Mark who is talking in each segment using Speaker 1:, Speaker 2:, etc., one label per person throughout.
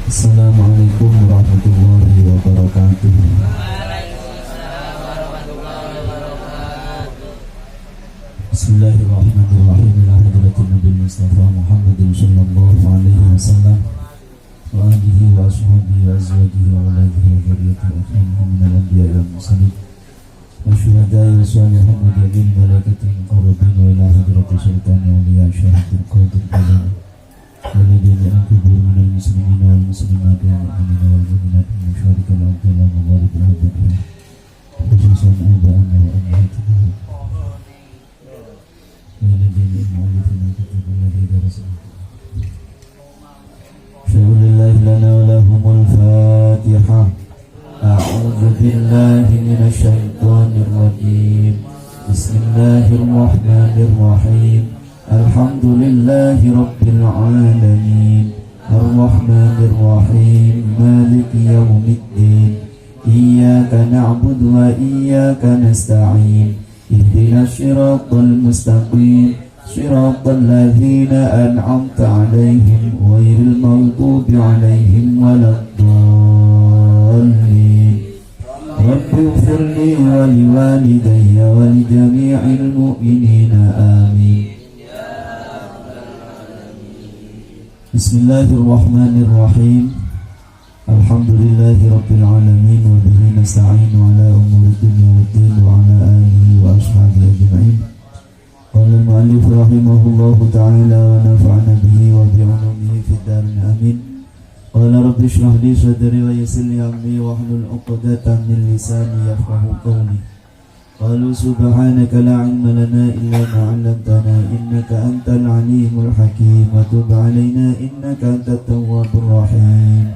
Speaker 1: Assalamualaikum warahmatullahi wabarakatuh. Bismillahirrahmanirrahim. Ila hadratin Nabi Mustafa Muhammadin sallallahu alaihi wasallam wa alihi wa ashabihi wa azwajihi wa auladihi wa dzurriyyatihi ajma'in minal anbiya'i wal mursalin wa syuhada'i wa sholihin wa tabi'in malaikatil muqarrabin wa ila hadratin sultani awliya syahidil qadir billah والذين أنكبوا من المسلمين والمسلمات والمؤمنين والمؤمنات المشاركة الأرض والمغارب الأرض خصوصا آباءنا وأمهاتنا والذين يعرفون الكتاب الذي درسنا شهر الله لنا ولهم الفاتحة أعوذ بالله من الشيطان الرجيم بسم الله الرحمن الرحيم Alhamdulillahi Rabbil Alamin Ar-Rahmanir Rahim Maliki Yawmiddin Iyyaka na'budu wa iyyaka nasta'in Ihdinas siratal mustaqim Siratal ladzina an'amta 'alaihim ghairil maghdubi 'alaihim waladdallin Rabbi ighfirli wa liwalidayya wa li jami'il mu'minina amin. Bismillahirrahmanirrahim. Alhamdulillahi rabbil alamin wa bihi nasta'inu ala umuri dunya waddin wa ala alihi wa ashabihi ajma'in. Qala al-mu'allif rahimahullahu ta'ala wa nafa'ana bihi wa bi'ulumihi fid darin amin. Qala rabbi shrah li sadri wa yassir li amri wa hlul 'uqdatam min lisani yafqahu qawli. Qalu subhanaka la 'ilma lana illa ma 'allamtana innaka antal 'alimul hakim wa tub 'alaina innaka antat tawwabur rahim.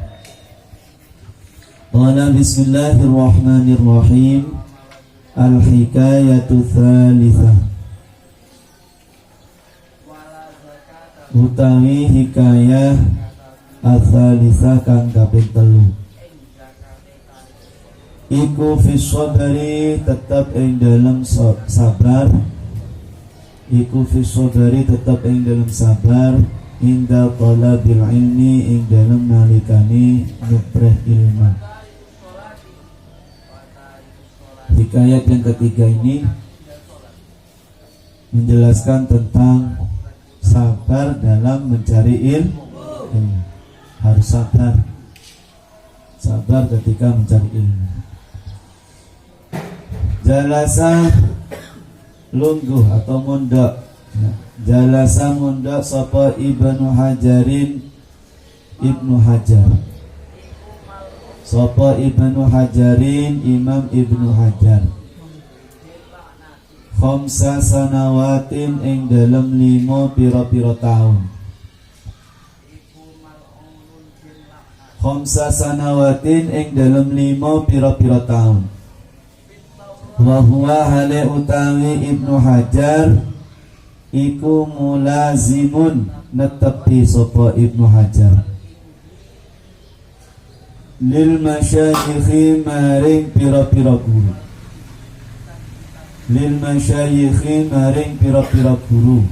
Speaker 1: Qala bismillahirrahmanirrahim. Al-hikayatu tsalitsah. Utawi hikayah ats-tsalitsah kang kaping 3. Iku fisodari tetap ing dalam sabar. Iku fisodari tetap ing dalam sabar. Inda talabil ilmi ing dalam nalikani nyupreh ilmu. Hikayat yang ketiga ini menjelaskan tentang sabar dalam mencari ilmu. Harus sabar. Sabar ketika mencari ilmu. Jalasa lungguh atau mondok. Jalasa mondok sapa Ibnu Hajarin Ibnu Hajar. Sapa Ibnu Hajarin Imam Ibnu Hajar. Khamsa sanawatin ing dalam 5 pira-pira taun. Khamsa sanawatin ing dalam 5 pira-pira taun. Wa huwa hale utawi Ibnu Hajar iku mulazimun netepi sapa Ibnu Hajar lil masyayikhi maring pira-pira guru. Lil masyayikhi maring pira-pira guru.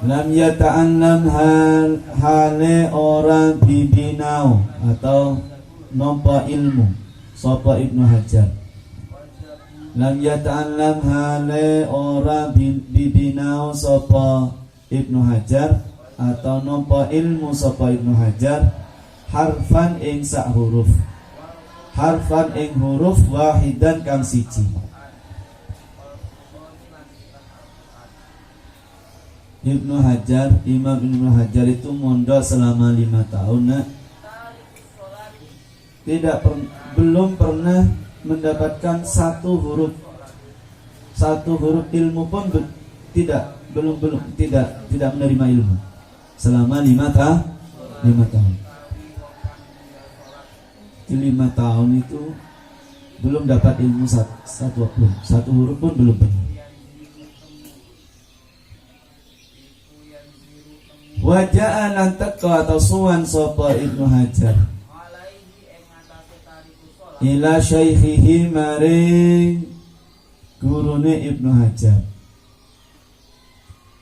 Speaker 1: Lam yata'allam hale orang bibinau atau nampa ilmu sapa Ibnu Hajar. Lam yata'allam hale ora bibinau sapa Ibnu Hajar atau nampa ilmu sapa Ibnu Hajar harfan ing sak huruf. Harfan ing huruf wahidan kang siji. Ibnu Hajar, Imam Ibnu Hajar itu mondok selama 5 tahun. Belum pernah mendapatkan satu huruf ilmu pun tidak menerima ilmu selama 5 tahun. Di 5 tahun itu belum dapat ilmu satu huruf pun belum pernah. Wajah lantak atau suwan sapa Ibnu Hajar ila syaikhihi maring gurune Ibnu Hajar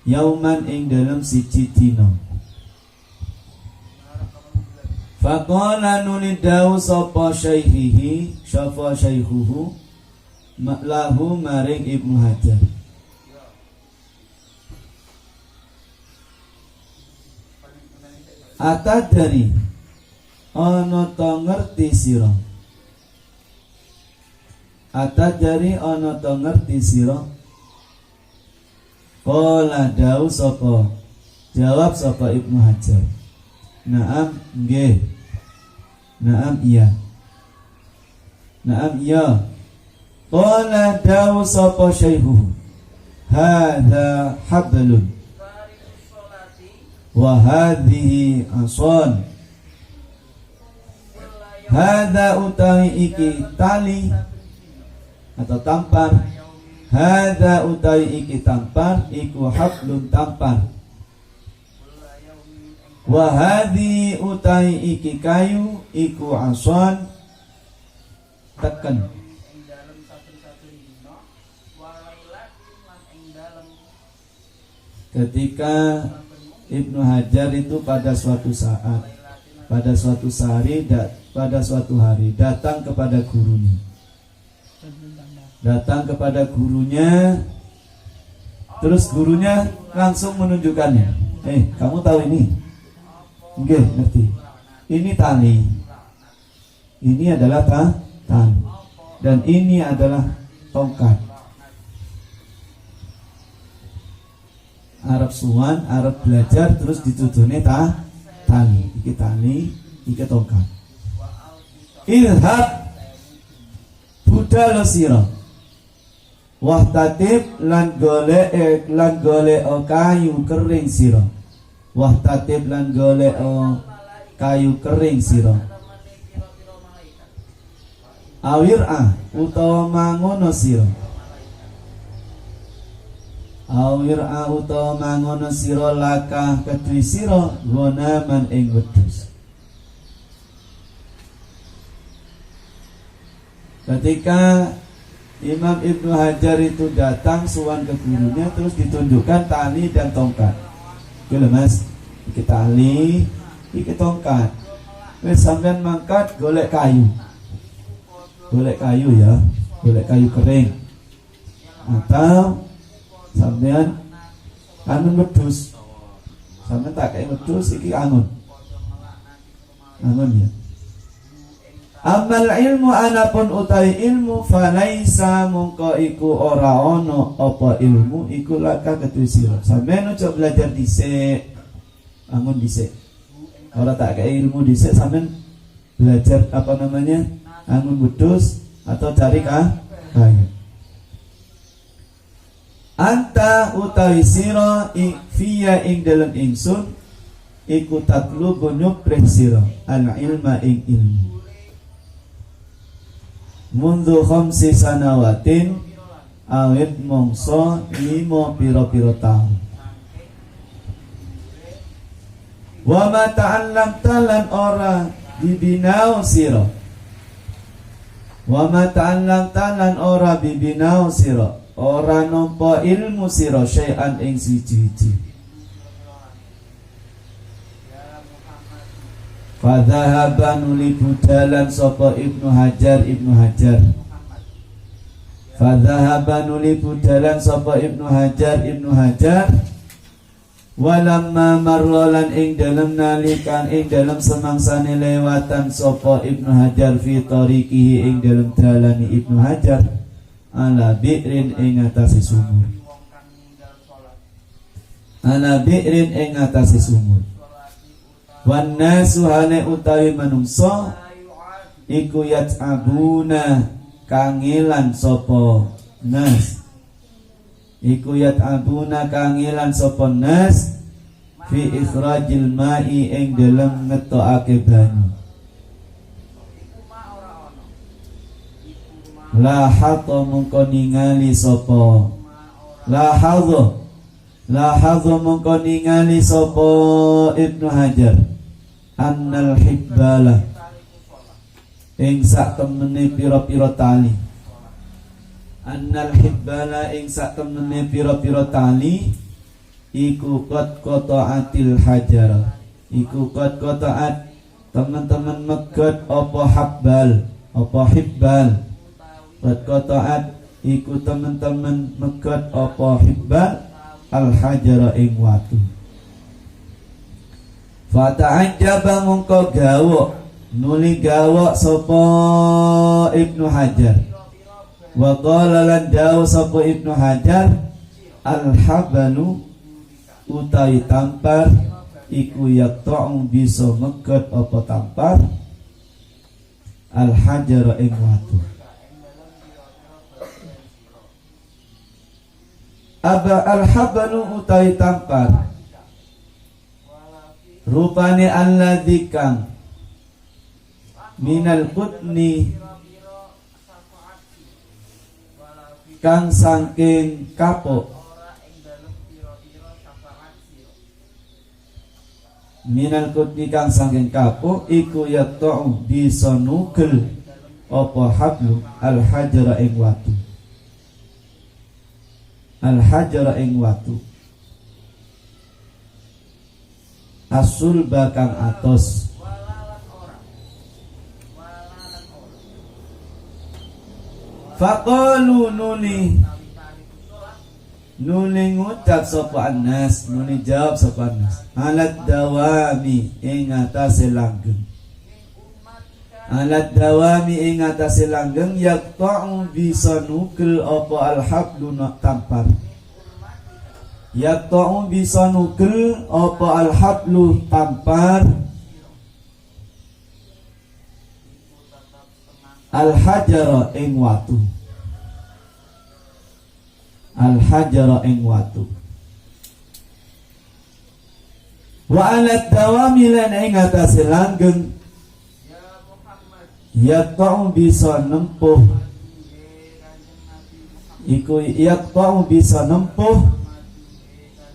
Speaker 1: yauman ing dalam siji dina. Faqala nulidau sapa syaihihi syafa syaihuhu lahu maring Ibnu Hajar. Atadari ana to ngerti sira. Atadari ana to ngerti sira. Qala dau sapa jawab sapa Ibnu Hajar. Naam nggih. Naam iya. Naam iya. Qala dawu sapa syaihu. Hadza hablun wa hadhihi asan. Hadza utawi iki tali atau tampar. Hadza utawi iki tampar iku hablun tampar. Wa hadhi utai iki kayu iku asan teken. Ketika Ibnu Hajar itu pada suatu saat, pada suatu hari datang kepada gurunya. Datang kepada gurunya, terus gurunya langsung menunjukkannya. Kamu tahu ini? Oke, ngerti. Ini tali. Ini adalah tali. Dan ini adalah tongkat. Arab suwan, Arab belajar terus ditudune tali. Iki tali, iki tongkat. Ilhab budal sira. Wahtatib lan golek kayu kering sira. Wahtatib lan golek kayu kering sira. Awir'ah utawa mangono sira. Awir'ah utawa mangono sira lakah kedhi sira gonaman ing wedhus. Ketika Imam Ibnu Hajar itu datang suwan ke gurunya, terus ditunjukkan tali dan tongkat. Oke mas, iki tali, iki tongkat. Wes sampean mangkat golek kayu. Golek kayu ya, golek kayu kering. Atau sampean anun wedhus. Sampean tak kayak wedhus iki angun. Angun ya. Amal ilmu anapun utai ilmu falaisa mungko iku ora ono apa ilmu iku laka kedue sira. Sampeyan ojo belajar dhisik. Angun dhisik. Ora tak kaya ilmu dhisik sampeyan belajar angun wedhus atau cari kayu. Anta utawi sira fiya ing dalem ingsun iku tatlubu nyuprih sira al ilma ing ilmu. Mundu khamsi sanawatin awit mongso 5 pira-pira taun. Wa ma ta'allamta lan ora bibinau sira. Wa ma ta'allamta lan ora bibinau sira. Ora nampa ilmu sira syai'an ing siji-siji. Fadhahaba nuli budalan sapa Ibnu Hajar. Fadhahaba nuli budalan sapa Ibnu Hajar. Walamma marrolan ing dalem nalikan ing dalem semangsane lewatan sapa Ibnu Hajar fi tariqihi ing dalem dalane Ibnu Hajar ala bi'rin ing atase sumur. Ala bi'rin ing atase sumur. Wan nasu hane utawi manungsa iku yat'abuna kangilan sapa nas. Iku yat'abuna kangilan sapa nas fi ikhrajil ma'i ing dalem ngetokake banyu. La hatta mungko ningali sapa. La hadha mungko ningali sapa Ibnu Hajar. Annal hibbala ing sak temene pira-pira tali. Annal hibbala ing sak temene pira-pira tali iku qad qata'atil hajar. Iku qad qata'at teman-teman megat apa habbal apa hibbal qad qata'at iku teman-teman megat apa hibbal al hajara ing watu fata'ajjaba mungko gawok nuli gawok sapa Ibnu Hajar wa qala lan dawu sapa Ibnu Hajar al habalu utai tampar iku yaqta'u bisa megat apa tampar al hajara ing watu aba al habalu utai tampar rupane alladzi kang minal qutni kang saking kapok minal qutni kang saking kapok iku yaqta'u bisa nugel apa hablu al hajara ing watu al hajara ing watu asul bakang atos faqalu nuli ngucap sapa Anas nuli jawab sapa Anas alat dawami ing atase langgeng alat dawami ing atase langgeng yaqta'u bisa nugel apa al hablu tampar yaqta'u bisa nugel apa al hablu tampar al hajara ing watu al hajara ing watu wa alat dawami lan ing atase langgeng yaqta'u bisa nempuh iku yaqta'u bisa nempuh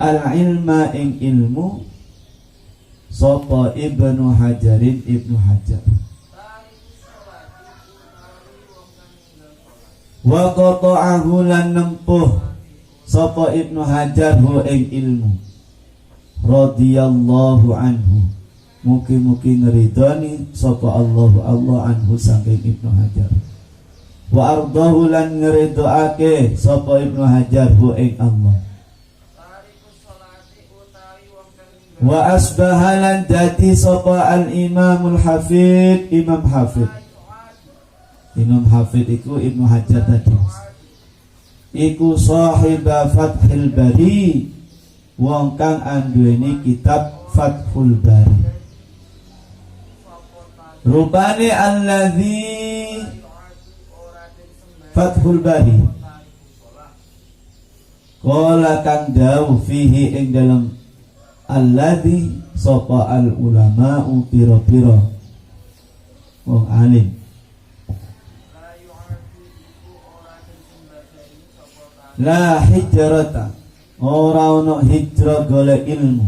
Speaker 1: al ilma ing ilmu sapa Ibnu Hajarin Ibnu Hajar wa qata'ahu lan nempuh sapa Ibnu Hajar hu ing ilmu radhiyallahu anhu mugi-mugi ngridani sapa Allah anhu saking Ibnu Hajar wa ardahu lan ngridhoake sapa Ibnu Hajar hu ing Allah wa asbahalan dadi sapa al imamul hafid Imam Hafid iku Ibnu Hajar tadi iku sahiba Fathul Bari wong kang anduweni kitab Fathul Bari rupane alladzi Fathul Bari qala kang dawu fihi ing dalam alladzi sapa al ulama'u pira-pira wong alim la hijrata ora ono hijrah golek ilmu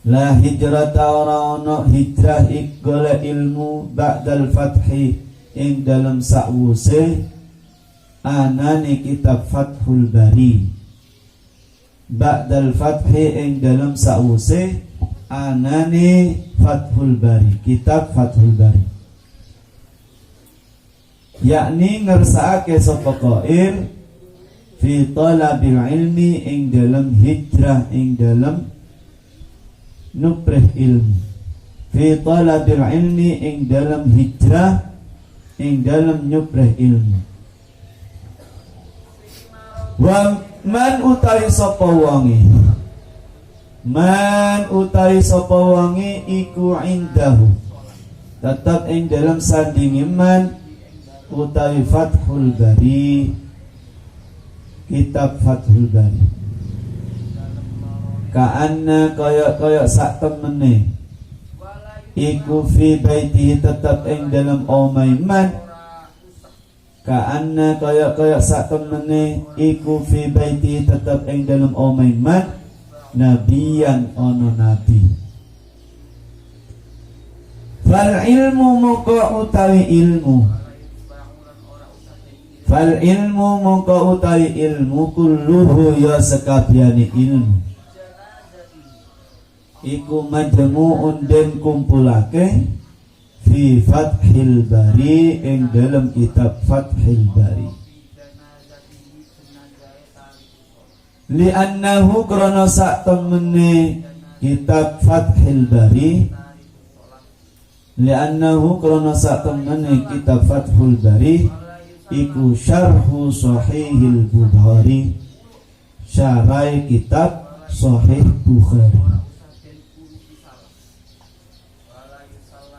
Speaker 1: la hijrata ora ono hijrah golek ilmu ba'dal fathi ing dalam sakwuse anane kitab Fathul Bari ba'dal fathi ing dalam sakwuse anane Fathul Bari kitab Fathul Bari yakni ngersakake sapa qail fi talabil ilmi ing dalam hijrah ing dalam nuprih ilmu fi talabil ilmi ing dalam hijrah ing dalam nuprih ilmu wa man utawi sapa wangi man utawi sapa wangi iku indahu tetap ing dalam sandingi man utawi Fathul Bari kitab Fathul Bari ka'anna kaya sak temene iku fi baitihi tetap ing dalam omai man ka'anna kaya sak temene iku fi baitihi tetap ing dalam omai man nabiyan ono nabi fal ilmu moko utawi ilmu fal ilmu mongko utawi ilmu kulluhu ya sekabiane ilmu iku majmu'un den kumpulake fi Fathil Bari ing dalam kitab Fathil Bari. Li'annahu krana sak temene kitab Fathil Bari, li'annahu krana sak temene kitab Fathul Bari iku syarhu Sahihil Bukhari, syarai kitab Sahih Bukhari.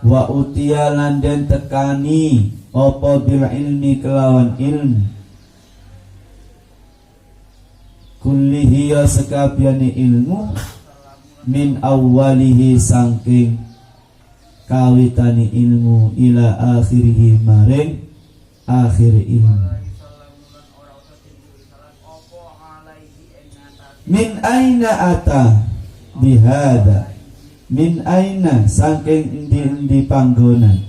Speaker 1: Wa utiyalan den tekani apa bil ilmi kelawan ilmu kullihi ya sekabiane ilmu min awwalihi sangking kawitani ilmu ila akhirihi maring akhir ilmu. Min aina ata bihada, min aina saking endi panggonan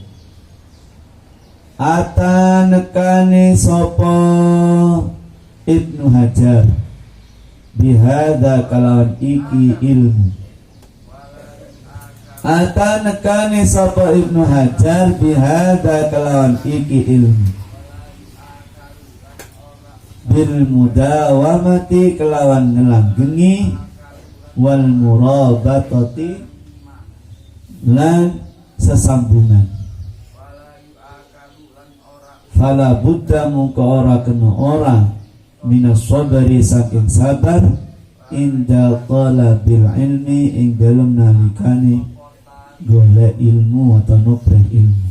Speaker 1: ata nekane sapa Ibnu Hajar bihada kalawan iki ilmu. Ata nekane sapa Ibnu Hajar bihada kalawan iki ilmu bil mudawamati kelawan ngelanggengi wal murabatati lan sesambungan. Fala buddha mungko ora kena ora minas sabari saking sabar inda talabil ilmi ing dalem nalikane golek ilmu atau nubrih ilmu.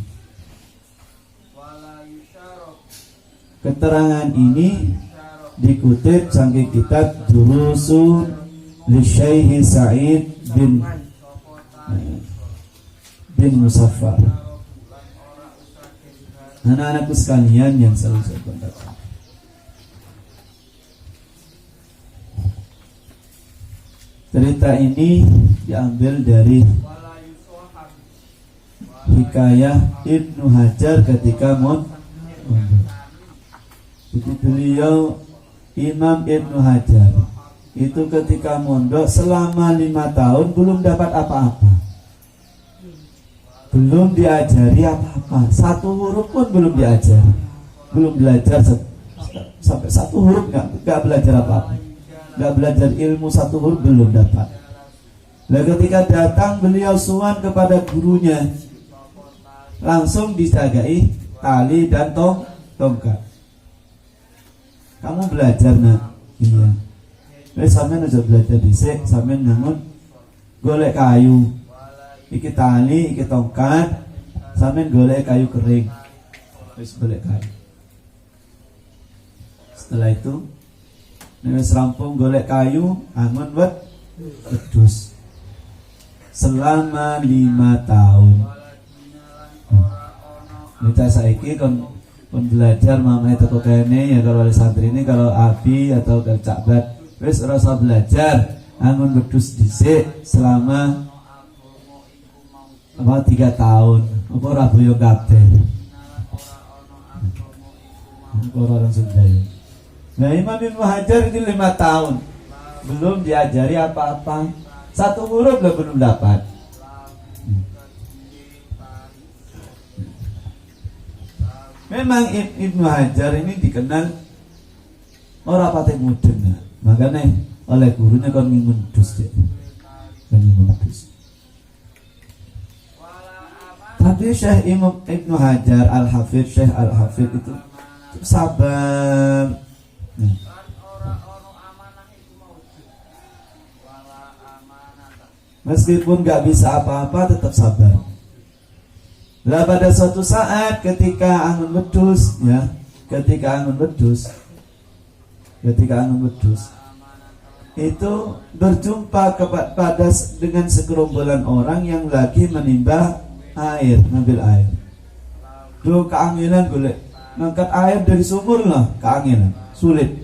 Speaker 1: Keterangan ini dikutip saking kitab Durusun li Syekh Sa'id bin Musaffar. Anak-anakku sekalian yang selalu saya banggakan, cerita ini diambil dari hikayah Ibnu Hajar ketika mondok. Jadi beliau Imam Ibnu Hajar itu ketika mondok selama 5 tahun belum dapat apa-apa, belum diajari apa-apa, satu huruf pun belum diajari, belum belajar sampai satu huruf nggak belajar apa-apa, nggak belajar ilmu satu huruf belum dapat. Lalu ketika datang beliau suan kepada gurunya, langsung dijagai tali dan tongkat. Kamu belajar nak? Iya. Sampean aja belajar dhisik, sampean ngangon golek kayu. Iki tali, iki tongkat, sampean golek kayu kering. Wis golek kayu. Setelah itu, wis rampung golek kayu, angon wedhus. Selama 5 tahun. Kita saiki kon belajar mamane teko kene ya, kalau santri ini, kalau abi atau cakbat wis rasa belajar angon wedhus dhisik selama 3 tahun. Apa ora boyo kabeh. Ora langsung bayo. Nah, Imam Ibnu Hajar itu 5 tahun belum diajari apa-apa, satu huruf belum dapat. Memang Ibnu Hajar ini dikenal orang patek mudeng, makanya oleh gurunya kan ngingun dus ya, Tapi Syekh Imam Ibnu Hajar Al-Hafidh, Syekh Al-Hafidh itu sabar. Meskipun gak bisa apa-apa tetap sabar. Lah pada suatu saat ketika angon wedhus ya, ketika angon wedhus itu berjumpa kepada dengan segerombolan orang yang lagi menimba air, ngambil air. Duh, keanginan golek ngangkat air dari sumur lah, keanginan, sulit.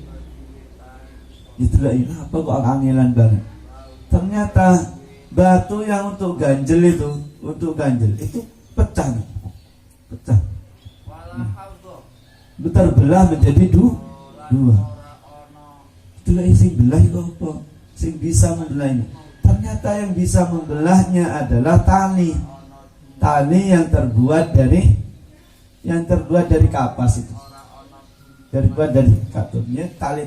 Speaker 1: Itulah ini apa kok keanginan banget. Ternyata batu yang untuk ganjel itu pecah. Terbelah menjadi dua. Itulah sing belah itu apa? Sing bisa membelah ini. Ternyata yang bisa membelahnya adalah tali yang terbuat dari kapas itu, terbuat dari katunnya. Tali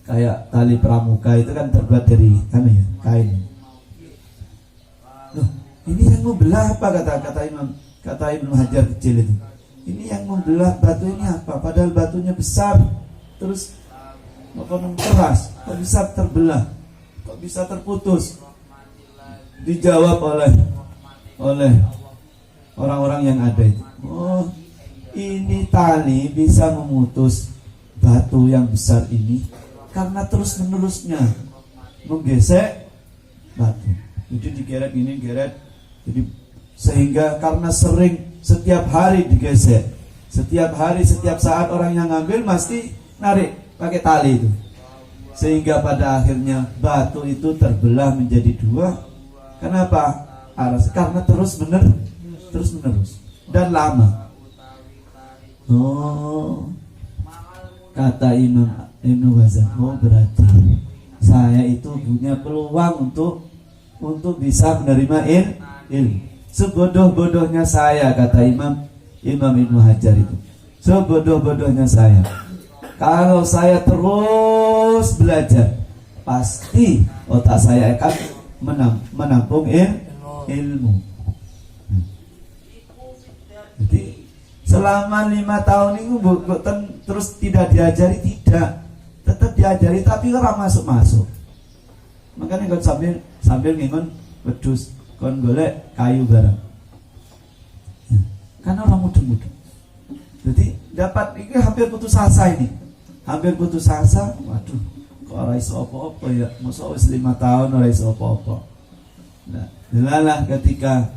Speaker 1: kayak tali pramuka itu kan terbuat dari kain. Loh, ini yang membelah apa, kata Ibnu Hajar kecil itu. Ini yang membelah batu ini apa? Padahal batunya besar, terus keras, kok bisa terbelah, kok bisa terputus? Dijawab oleh orang-orang yang ada itu. Oh, ini tali bisa memutus batu yang besar ini karena terus-menerusnya menggesek batu. Jadi digeret ini, jadi sehingga karena sering setiap hari digesek, setiap hari, setiap saat orang yang ngambil pasti narik pakai tali itu, sehingga pada akhirnya batu itu terbelah menjadi dua. Kenapa? Karena terus menerus dan lama. Oh, kata Imam Ibnu Ghazali, oh berarti saya itu punya peluang untuk bisa menerima ilmu. Sebodoh-bodohnya saya, kata Imam Ibnu Hajar itu, sebodoh-bodohnya saya, kalau saya terus belajar, pasti otak saya akan menampung ilmu. Jadi selama 5 tahun itu terus tidak diajari, tetap diajari tapi orang masuk. Makanya kan sambil ngingon wedus kon golek kayu barang. Ya, karena orang muda-muda. Jadi dapat ini hampir putus asa ini. Waduh, kok ora iso apa-apa ya. Mosok wis 5 tahun ora iso apa-apa. Nah, delalah ketika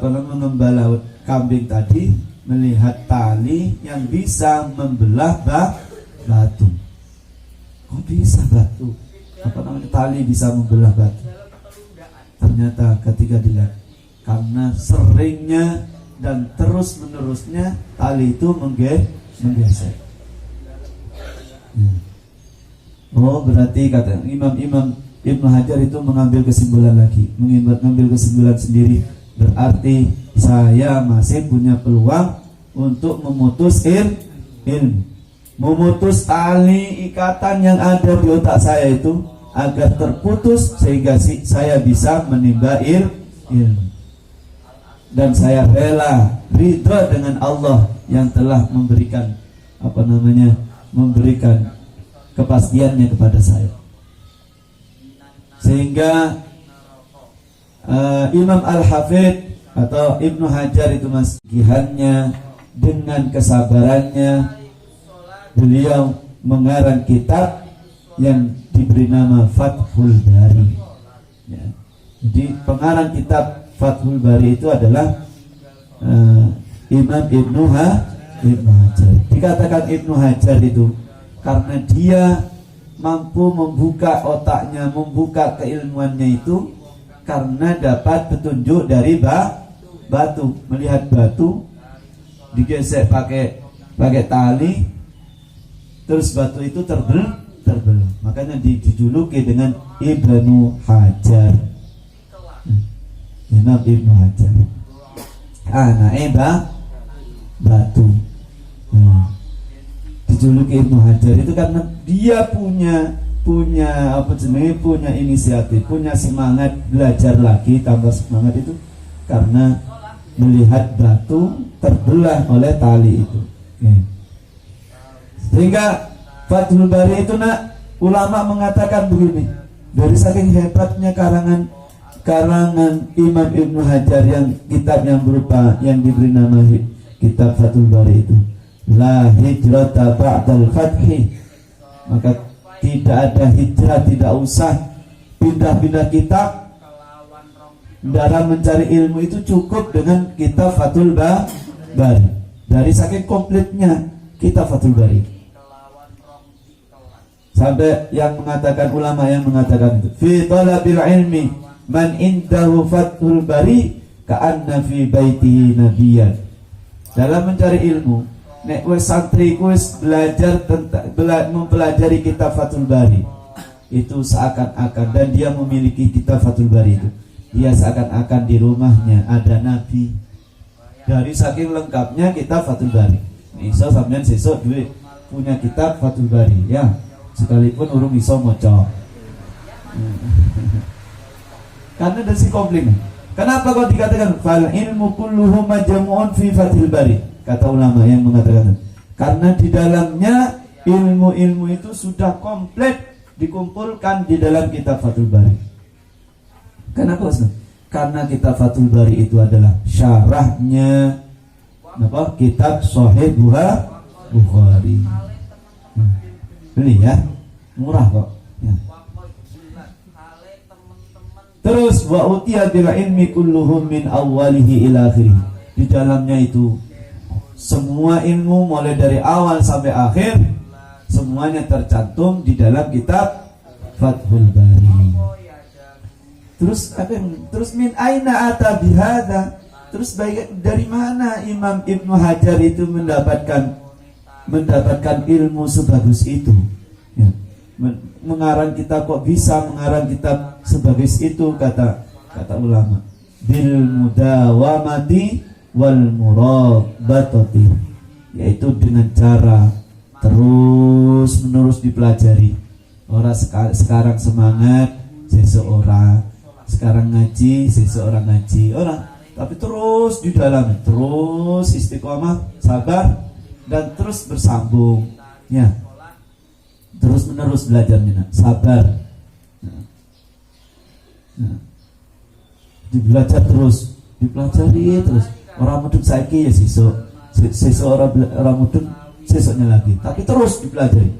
Speaker 1: mengembala kambing tadi melihat tali yang bisa membelah batu. Kok bisa batu? Tali bisa membelah batu? Ternyata ketika dilihat, karena seringnya dan terus menerusnya tali itu menggesek. Oh, berarti kata Imam Ibnu Hajar itu mengambil kesimpulan sendiri. Berarti saya masih punya peluang untuk memutus ilmu, memutus tali ikatan yang ada di otak saya itu agar terputus sehingga saya bisa menimba ilmu. Dan saya rela ridha dengan Allah yang telah memberikan kepastiannya kepada saya. Sehingga Imam Al-Hafidh atau Ibnu Hajar itu gihannya dengan kesabarannya, beliau mengarang kitab yang diberi nama Fathul Bari. Ya. Jadi pengarang kitab Fathul Bari itu adalah Imam Ibnu Hajar. Dikatakan Ibnu Hajar itu karena dia mampu membuka otaknya, membuka keilmuannya itu karena dapat petunjuk dari batu, melihat batu digesek pakai tali, terus batu itu terbelah. Makanya dijuluki dengan Ibnu Hajar. Imam Ibnu Hajar. Anaknya batu. Dijuluki Ibnu Hajar itu karena dia punya inisiatif, punya semangat belajar lagi, tambah semangat itu karena melihat batu terbelah oleh tali itu. Sehingga Fathul Bari itu ulama mengatakan begini, dari saking hebatnya karangan Imam Ibnu Hajar yang kitab yang berupa yang diberi nama kitab Fathul Bari itu, la hijrata ba'dal fathi, maka tidak ada hijrah, tidak usah pindah-pindah kitab. Dalam mencari ilmu itu cukup dengan kitab Fathul Bari. Dari saking komplitnya kitab Fathul Bari. Sampai ulama yang mengatakan itu, fi talabil ilmi man indahu Fathul Bari ka'anna fi baitihi nabiyyan. Dalam mencari ilmu, nek wis santri wis belajar mempelajari kitab Fathul Bari, itu seakan-akan, dan dia memiliki kitab Fathul Bari itu, dia seakan-akan di rumahnya ada Nabi. Dari saking lengkapnya kitab Fathul Bari. Iso sampean sesuk duwe punya kitab Fathul Bari ya, sekalipun urung iso maca. Karena dari si komplimen. Kenapa kau dikatakan fal ilmu kulluhu majmu'un fi Fathul Bari? Kata ulama yang mengatakan, karena di dalamnya ilmu-ilmu itu sudah komplit dikumpulkan di dalam kitab Fathul Bari. Kenapa Ustaz? Karena kitab Fathul Bari itu adalah syarahnya kitab Sahih Bukhari. Beli ya, murah kok ya. Terus wa utiya bil ilmi kulluhum min awwalihi ila akhirih. Di dalamnya itu semua ilmu mulai dari awal sampai akhir semuanya tercantum di dalam kitab Fathul Bari. Terus min aina ata bihadza? Terus dari mana Imam Ibnu Hajar itu mendapatkan ilmu sebagus itu? Ya. Mengarang kitab, kok bisa mengarang kitab sebagus itu? Kata ulama, bil mudawamati wal murabatati, yaitu dengan cara terus menerus dipelajari. Orang sekarang semangat, seseorang sekarang ngaji, seseorang ngaji orang, tapi terus di dalam, terus istiqomah, sabar, dan terus bersambung ya, terus menerus belajarnya, sabar dibelajar terus, dipelajari terus. Orang mudun saiki ya sesuk orang mudun sesuknya lagi, tapi terus dipelajari,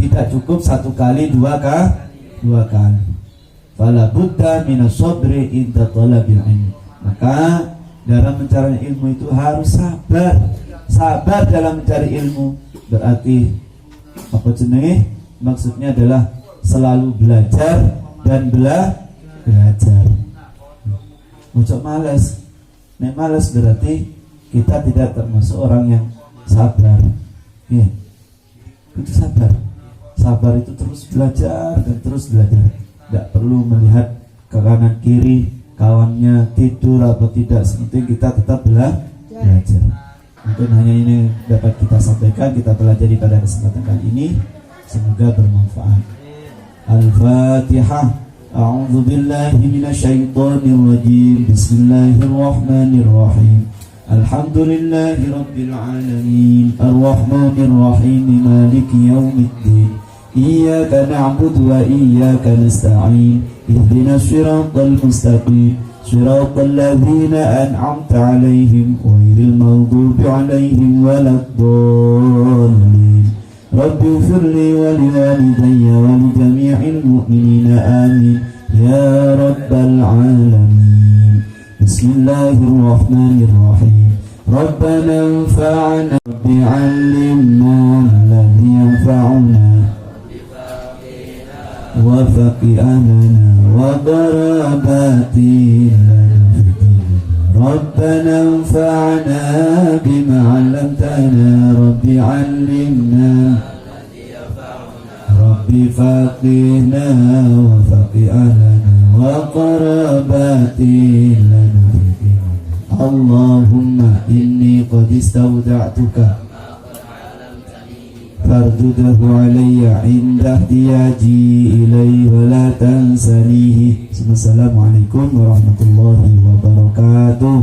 Speaker 1: tidak cukup satu kali, dua kali. Fala budda minas sabri inda talabil ilmi. Maka dalam mencari ilmu itu harus sabar dalam mencari ilmu. Berarti apa jenenge? Maksudnya adalah selalu belajar dan belajar. Ojo malas. Nek malas berarti kita tidak termasuk orang yang sabar. Ya. Itu sabar. Sabar itu terus belajar dan terus belajar. Tidak perlu melihat ke kanan kiri kawannya tidur atau tidak, penting kita tetap belajar. Mungkin hanya ini dapat kita sampaikan, kita pelajari pada kesempatan kali ini, semoga bermanfaat. Al-Fatihah. A'udzu billahi minasyaitonir rajim. Bismillahirrahmanirrahim. Alhamdulillahi rabbil alamin. Arrahmanir rahim. Maliki yaumiddin. إياك نعبد وإياك نستعين اهدنا الصراط المستقيم صراط الذين أنعمت عليهم غير المغضوب عليهم ولا الضالين رب اغفر لي ولوالدي ولجميع المؤمنين آمين يا رب العالمين بسم الله الرحمن الرحيم ربنا انفعنا بعلمنا الذي ينفعنا وفقهنا وضرباتنا ربنا انفعنا بما علمتنا رب علمنا رب فقهنا وفقهنا وقرباتنا اللهم إني قد استودعتك فارده علي عند احتياجي إليه ولا تنسنيه. Assalamualaikum warahmatullahi wabarakatuh.